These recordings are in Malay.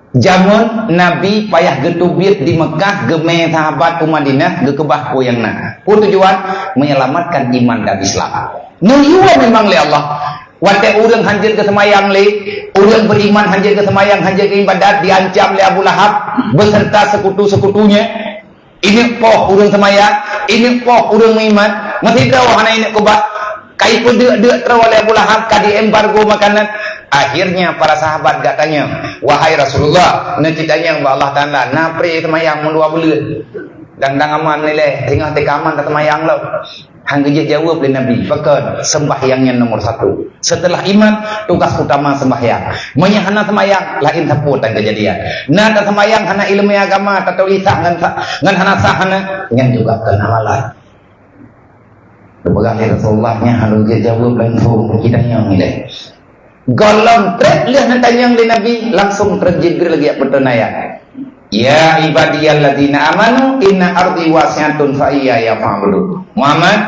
Jamun Nabi payah getubit di Mekah, gemeh sahabat Madinah, gekebah ko yang nak. Pun tujuan menyelamatkan iman dan Islam. Nuyuan memang le Allah. Wate urang hanjir ke semayang le, urang beriman hanjir ke semayang, hanjir ke ibadat, diancam le Abu Lahab beserta sekutu-sekutunya. Ini poh urang semayang, ini poh urang beriman. Masih tahu hana ini kebah. Kai pun dek oleh Abu Lahab kadi embargo makanan. Akhirnya para sahabat katanya, wahai Rasulullah, nak kitanya Allah Taala napre semayang mendua bulan. Dang aman ni leh, tengah tekaman tak semayang lo. Hang dia jawab oleh Nabi, pakai sembahyangnya nomor 1. Setelah iman, tugas utama sembahyang. Menyahana semayang, lain sapu tak kejadian. Nah tak semayang hana ilmu agama, tak tahu lisak ngan hana sahana, ngan juga kan amalan. Kepegang Rasulullahnya harus dia jawab langsung kita yang nilai. Golong trek lihat nantanya oleh Nabi langsung terjidri lagi pertenaya. Ya ibadiyalladzina amanu inna ardi wasi'atun fa iyaya fa'budu. Muhammad,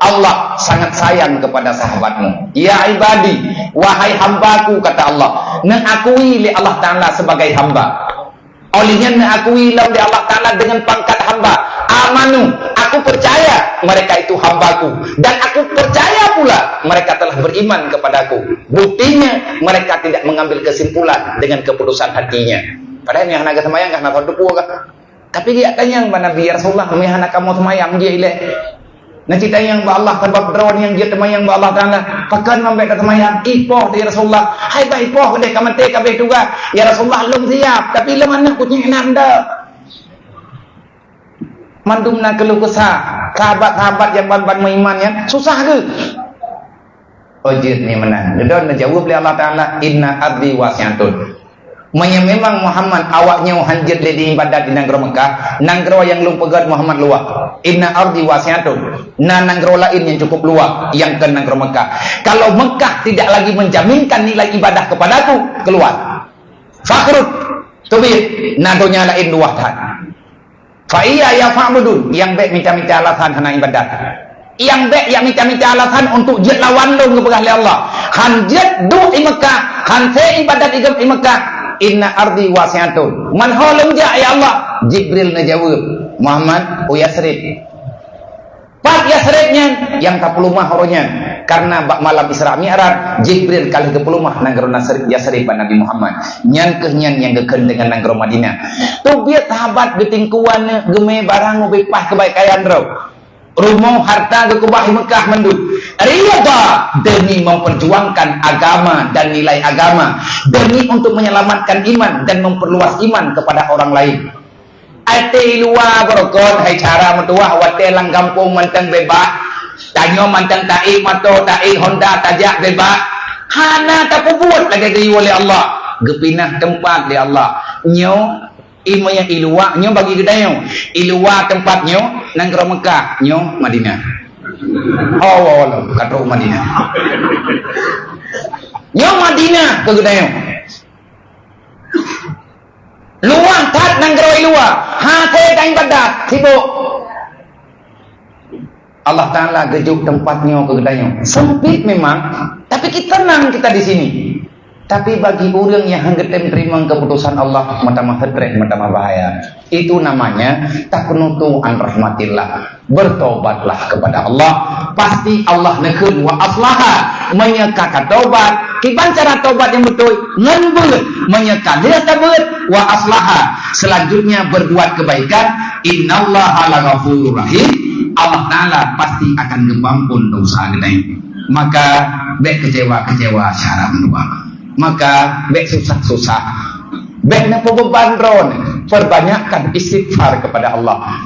Allah sangat sayang kepada sahabatmu. Ya ibadi, wahai hambaku kata Allah, mengakui li Allah Taala sebagai hamba. Olehnya mengakui li Allah Taala dengan pangkat hamba. Amanu, aku percaya mereka itu hambaku, dan aku percaya pula mereka telah beriman kepadaku. Buktinya mereka tidak mengambil kesimpulan dengan keputusan hatinya. Padahal yang nak semayang kan nak dupu kah? Tapi dia tanya kepada Nabi, ya Rasulullah, kami nak kamu semayang dia ile. Nah cerita yang ba Allah sebab drone yang dia semayang ba Allah Taala, pakan membek semayang ipoh dia Rasulullah. Hai ba ipoh deh kamate kabeh juga. Ya Rasulullah belum siap, tapi lem anak kucing nanda. Mandumna keluh kesah sahabat-sahabat yang ban-ban berimannya susah ke? Ojid ni menang. Dan menjawab oleh Allah Taala, inna ardi wasi'atun. Memang Muhammad awaknya hanjir di ibadat di negara Mekah, negara yang lu pegat Muhammad luak. Inna ardi wasi'atun. Nah negara lain yang cukup luak yang ke negara Mekah. Kalau Mekah tidak lagi menjaminkan nilai ibadah kepadaku, keluar. Fakhrut tubir nadonya lain luahkan. Fa iya ya fa'budun, yang baik minta-minta alasan hana ibadat. Yang baik yang minta-minta alasan untuk jet lawan lu kepada Allah. Han jet du di Mekah, han se ibadat di Mekah. Inna ardi wasi'atun. Man holum ja ya Allah. Jibril ngejawab, Muhammad Yasrib. Pak Yasribnya yang tak pelumah horonya. Karena bak malam Isra Mi'raj, Jibril kali ke pelumah nangro Yasrib Nabi Muhammad. Nyan kehnyan yang geken dengan nangro Madinah. Tu biar sahabat getingkuan geme barang bepah kebaikan ro. Rumah harta gekubah Mekah mendu. Riyadha demi memperjuangkan agama dan nilai agama, demi untuk menyelamatkan iman dan memperluas iman kepada orang lain. Ate luar berkon hai cara mentua wate lang kampung manteng bebas. Tanyo manteng ta'i mato ta'i Honda tajak bebas. Hana tak buat lagi diu oleh Allah. Gepinah tempat oleh Allah. Nyo imanya ilua nyo bagi gedayo. Ilua tempatnya negara Mekah, nyo Madinah. Oh, kata Madinah. Nyo Madinah ke gedayo. Luang tat negara ilua. Ha te kain badat sibuk. Allah Taala gejuk tempatnya ke gedayo. Sempit memang, tapi kita tenang kita di sini. Tapi bagi orang yang hanggetem terima keputusan Allah, mata-mah hedreh, mata-mah bahaya. Itu namanya takunutu an rahmatillah. Bertobatlah kepada Allah. Pasti Allah nekun wa aslaha. Menyekakan tobat. Kiban cara tobat yang betul? Ngenbut. Menyekakan dia tabut wa aslaha. Selanjutnya berbuat kebaikan. Innallaha laghafurur rahim. Allah Ta'ala pasti akan mengampun dosa kita. Maka bek kecewa-kecewa syarat menua. Maka bek susah-susah, bek napa beban ron, perbanyakkan istighfar kepada Allah.